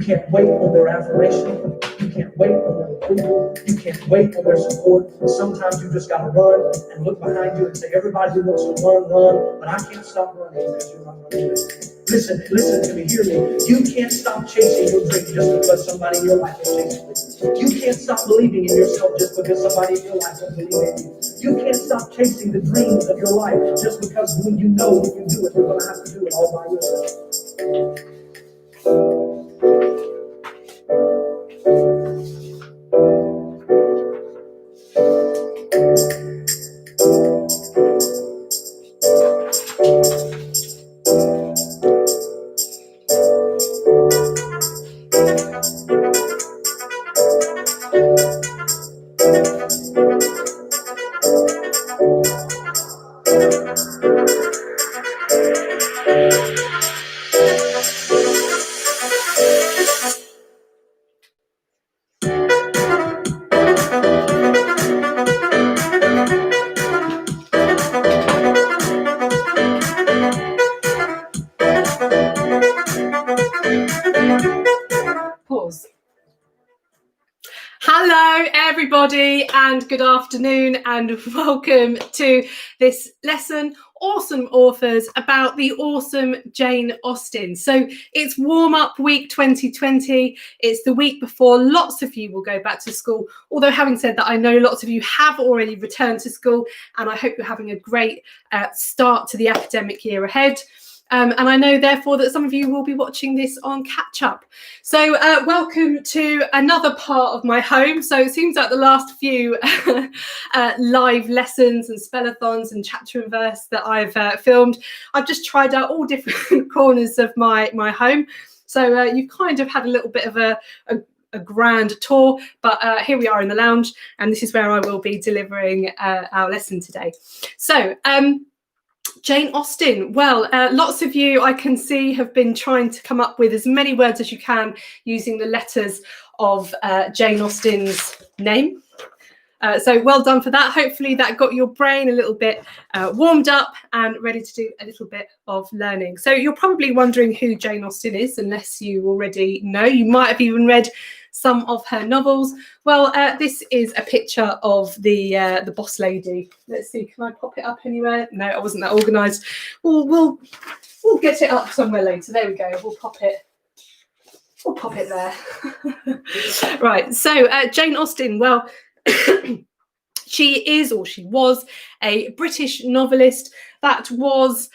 can't wait on their affirmation. You can't wait on their approval. You can't wait on their support. Sometimes you just gotta run and look behind you and say, everybody who wants to run, but I can't stop running because you're not running with me. Listen to me, hear me. You can't stop chasing your dream just because somebody in your life is chasing with you. You can't stop believing in yourself just because somebody in your life doesn't believe in you. You can't stop chasing the dreams of your life just because when you know when you do it, you're gonna have to do it all by yourself. Pause. Hello everybody and good afternoon and welcome to this lesson, Awesome Authors, about the awesome Jane Austen. So it's warm up week 2020. It's the week before lots of you will go back to school. Although having said that, I know lots of you have already returned to school and I hope you're having a great start to the academic year ahead. And I know, therefore, that some of you will be watching this on catch-up. So welcome to another part of my home. So it seems like the last few live lessons and spellathons and chapter and verse that I've filmed, I've just tried out all different corners of my home. So you've kind of had a little bit of a grand tour, but here we are in the lounge, and this is where I will be delivering our lesson today. So Jane Austen. Well, lots of you I can see have been trying to come up with as many words as you can using the letters of Jane Austen's name. So well done for that. Hopefully that got your brain a little bit warmed up and ready to do a little bit of learning. So you're probably wondering who Jane Austen is, unless you already know. You might have even read some of her novels. Well, this is a picture of the boss lady. Let's see, can I pop it up anywhere? No, I wasn't that organised. We'll get it up somewhere later. There we go. We'll pop it there. Right. So Jane Austen. Well, She is, or she was, a British novelist that was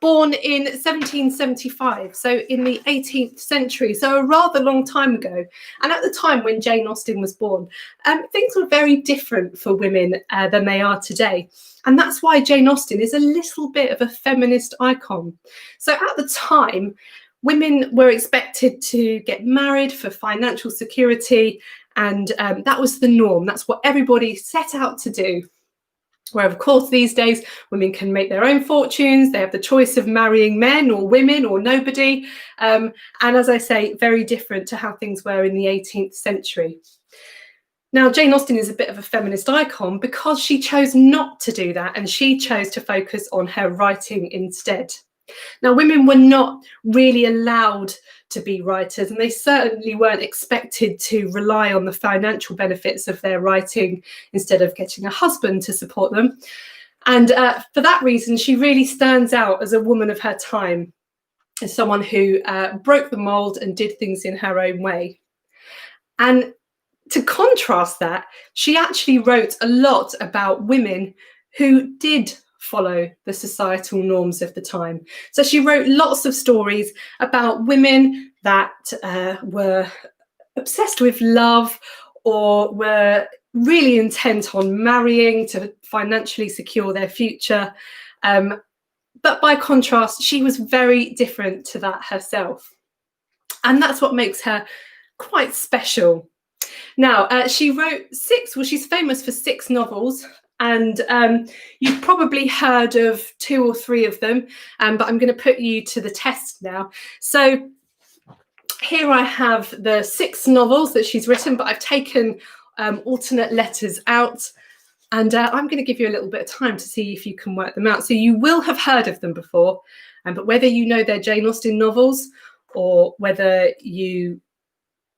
born in 1775, so in the 18th century, so a rather long time ago. And at the time when Jane Austen was born, things were very different for women than they are today. And that's why Jane Austen is a little bit of a feminist icon. So at the time, women were expected to get married for financial security, and that was the norm. That's what everybody set out to do. Where, of course, these days, women can make their own fortunes. They have the choice of marrying men or women or nobody. And as I say, very different to how things were in the 18th century. Now, Jane Austen is a bit of a feminist icon because she chose not to do that, and she chose to focus on her writing instead. Now, women were not really allowed to be writers, and they certainly weren't expected to rely on the financial benefits of their writing instead of getting a husband to support them. And for that reason, she really stands out as a woman of her time, as someone who broke the mold and did things in her own way. And to contrast that, she actually wrote a lot about women who did follow the societal norms of the time. So she wrote lots of stories about women that were obsessed with love or were really intent on marrying to financially secure their future. But by contrast, she was very different to that herself. And that's what makes her quite special. Now, she wrote she's famous for 6 novels, and you've probably heard of 2 or 3 of them, but I'm going to put you to the test now. So here I have the 6 novels that she's written, but I've taken alternate letters out, and I'm going to give you a little bit of time to see if you can work them out. So you will have heard of them before, but whether you know they're Jane Austen novels or whether you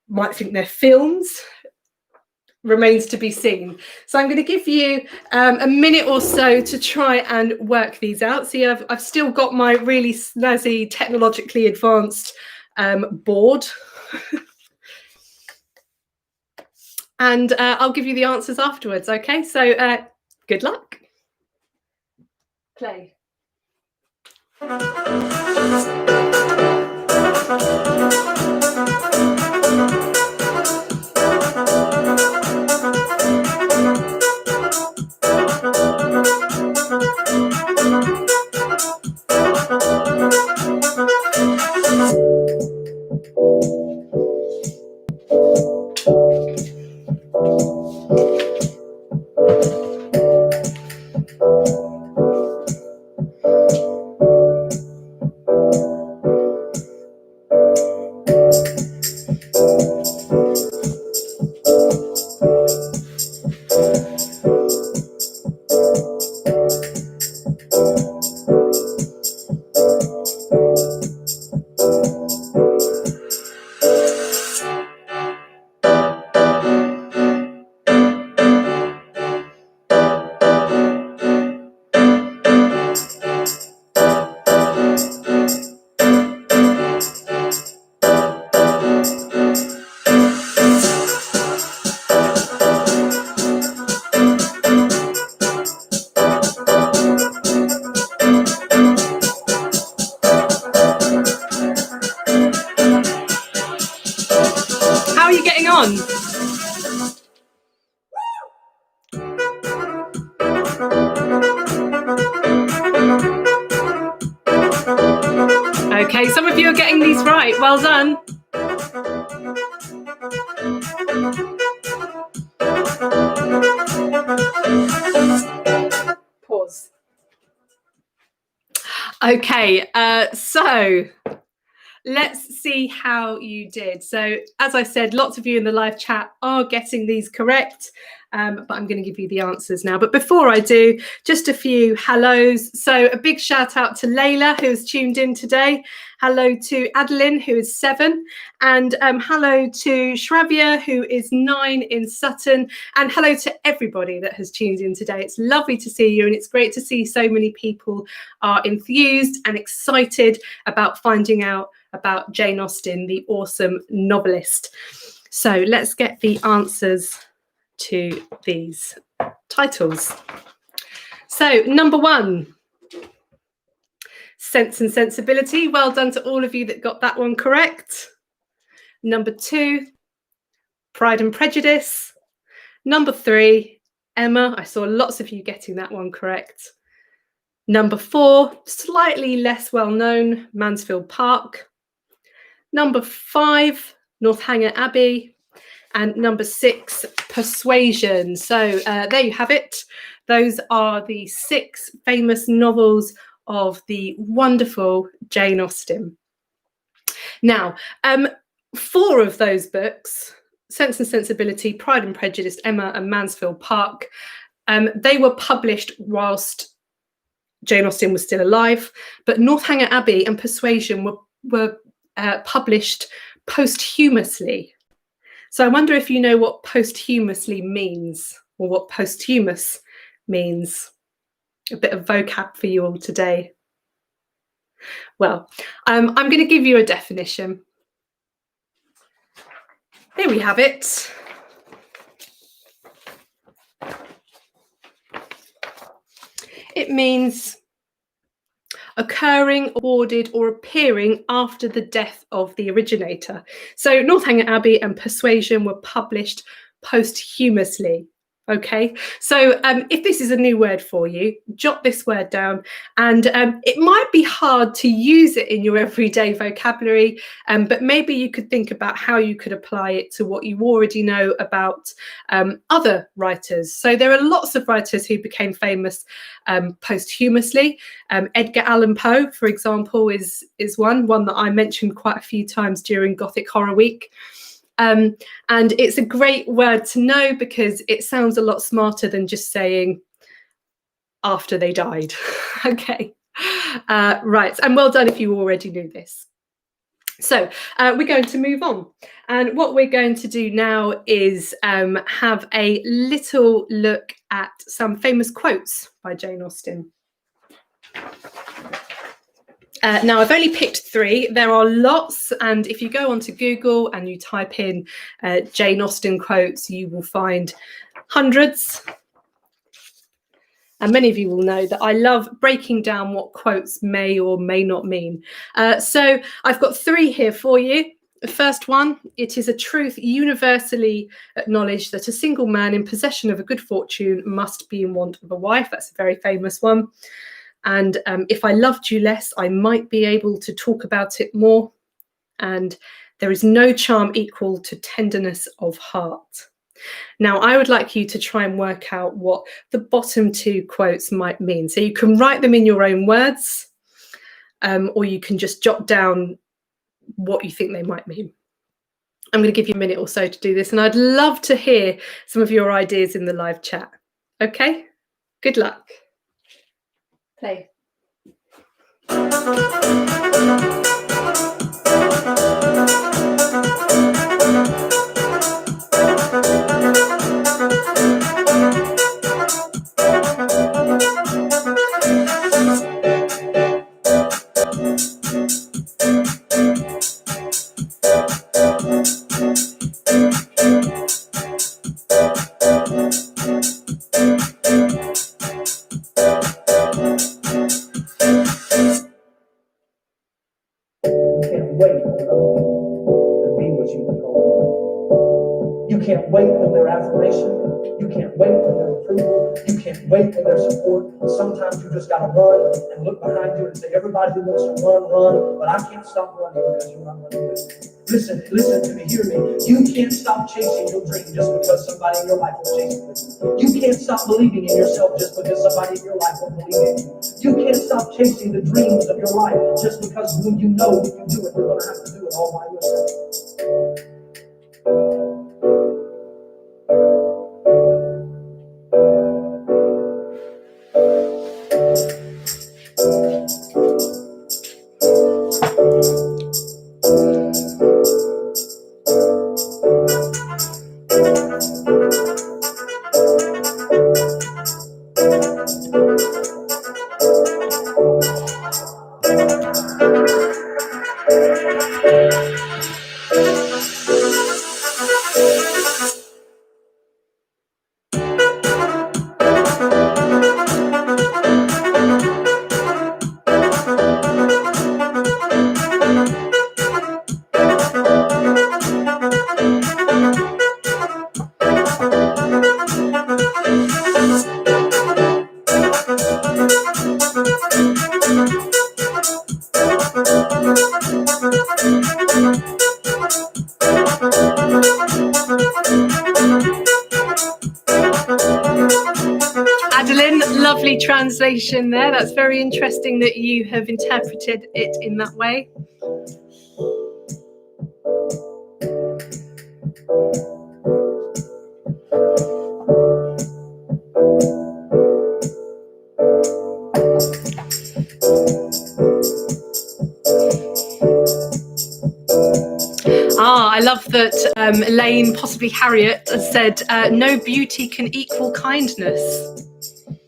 might think they're films remains to be seen. So I'm going to give you a minute or so to try and work these out. See, I've still got my really snazzy, technologically advanced board. And I'll give you the answers afterwards, okay? So good luck. Play. How are you getting on? Okay, some of you are getting these right. Well done. Pause. Okay, so let's see how you did. So as I said, lots of you in the live chat are getting these correct, but I'm going to give you the answers now. But before I do, just a few hellos. So a big shout out to Layla, who's tuned in today. Hello to Adeline, who is 7. And hello to Shravia, who is 9 in Sutton. And hello to everybody that has tuned in today. It's lovely to see you, and it's great to see so many people are enthused and excited about finding out about Jane Austen, the awesome novelist. So let's get the answers to these titles. So number 1, Sense and Sensibility. Well done to all of you that got that one correct. Number 2, Pride and Prejudice. Number 3, Emma. I saw lots of you getting that one correct. Number 4, slightly less well known, Mansfield Park. Number 5, Northanger Abbey. And number 6, Persuasion. So there you have it. Those are the 6 famous novels of the wonderful Jane Austen. Now, 4 of those books, Sense and Sensibility, Pride and Prejudice, Emma and Mansfield Park, they were published whilst Jane Austen was still alive, but Northanger Abbey and Persuasion were published posthumously. So I wonder if you know what posthumously means, or what posthumous means. A bit of vocab for you all today. Well, I'm going to give you a definition. Here we have it. It means occurring, awarded, or appearing after the death of the originator. So Northanger Abbey and Persuasion were published posthumously. Okay, so if this is a new word for you, jot this word down, and it might be hard to use it in your everyday vocabulary, but maybe you could think about how you could apply it to what you already know about other writers. So there are lots of writers who became famous posthumously. Edgar Allan Poe, for example, is one that I mentioned quite a few times during Gothic Horror Week. And it's a great word to know because it sounds a lot smarter than just saying after they died. Okay, right, and well done if you already knew this. So we're going to move on, and what we're going to do now is have a little look at some famous quotes by Jane Austen. Now, I've only picked 3. There are lots, and if you go onto Google and you type in Jane Austen quotes, you will find hundreds. And many of you will know that I love breaking down what quotes may or may not mean. So I've got 3 here for you. The first one, it is a truth universally acknowledged that a single man in possession of a good fortune must be in want of a wife. That's a very famous one. And if I loved you less, I might be able to talk about it more. And there is no charm equal to tenderness of heart. Now, I would like you to try and work out what the bottom 2 quotes might mean. So you can write them in your own words, or you can just jot down what you think they might mean. I'm going to give you a minute or so to do this, and I'd love to hear some of your ideas in the live chat. Okay? Good luck. Play. can't wait on their affirmation. You can't wait on their approval. You can't wait on their support. Sometimes you just gotta run and look behind you and say, everybody who wants to run, run, but I can't stop running because you're not running with me. Listen to me, hear me. You can't stop chasing your dream just because somebody in your life will chase it with you. You can't stop believing in yourself just because somebody in your life will believe in you. You can't stop chasing the dreams of your life just because when you know when you do it, you're gonna have to do it all by yourself. Adeline, lovely translation there. That's very interesting that you have interpreted it in that way. I love that Elaine, possibly Harriet, has said, no beauty can equal kindness.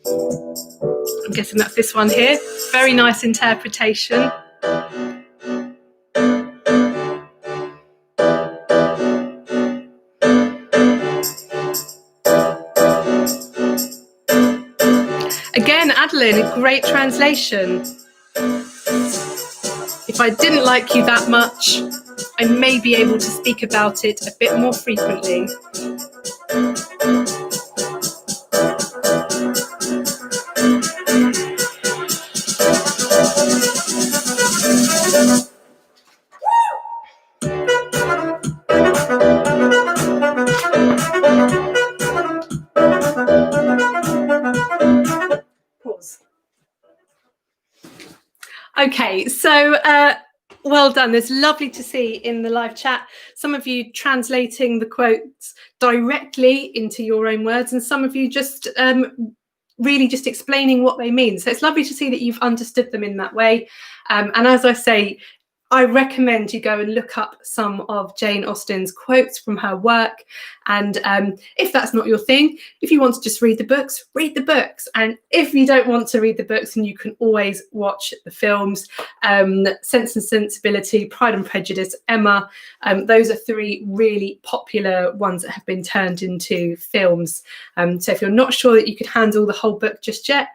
I'm guessing that's this one here. Very nice interpretation. Again, Adeline, a great translation. If I didn't like you that much, I may be able to speak about it a bit more frequently. Pause. Okay, so well done. It's lovely to see in the live chat some of you translating the quotes directly into your own words, and some of you just really just explaining what they mean. So it's lovely to see that you've understood them in that way. And as I say, I recommend you go and look up some of Jane Austen's quotes from her work. And if that's not your thing, if you want to just read the books, read the books. And if you don't want to read the books, then you can always watch the films. Sense and Sensibility, Pride and Prejudice, Emma. Those are three really popular ones that have been turned into films. So if you're not sure that you could handle the whole book just yet,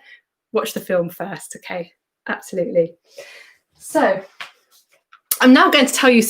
watch the film first, okay? Absolutely. So I'm now going to tell you